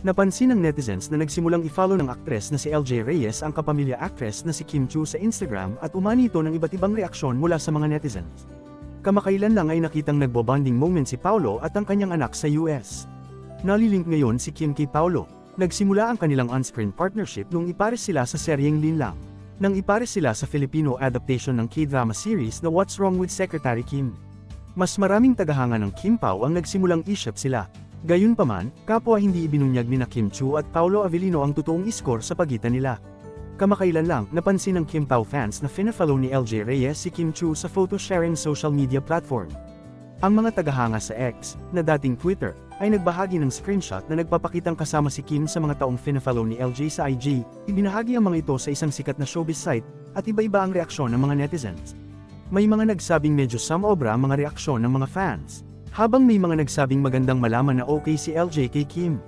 Napansin ng netizens na nagsimulang i-follow ng aktres na si LJ Reyes ang kapamilya actress na si Kim Chiu sa Instagram at umani ito ng iba't ibang reaksyon mula sa mga netizens. Kamakailan lang ay nakitang nagbo-bonding moment si Paolo at ang kanyang anak sa US. Nalilink ngayon si Kim kay Paolo. Nagsimula ang kanilang on-screen partnership nung ipares sila sa seryeng Linlang. Nang ipares sila sa Filipino adaptation ng K-drama series na What's Wrong with Secretary Kim. Mas maraming tagahanga ng Kim Pao ang nagsimulang i-ship sila. Gayunpaman, kapwa hindi ibinunyag ni na Kim Chiu at Paolo Avellino ang totoong iskor sa pagitan nila. Kamakailan lang, napansin ng Kim Pao fans na fina-follow ni LJ Reyes si Kim Chiu sa photo-sharing social media platform. Ang mga tagahanga sa X, na dating Twitter, ay nagbahagi ng screenshot na nagpapakitang kasama si Kim sa mga taong fina-follow ni LJ sa IG, ibinahagi ang mga ito sa isang sikat na showbiz site, at iba-iba ang reaksyon ng mga netizens. May mga nagsabing medyo samobra ang mga reaksyon ng mga fans, habang may mga nagsabing magandang malaman na okay si LJ kay Kim.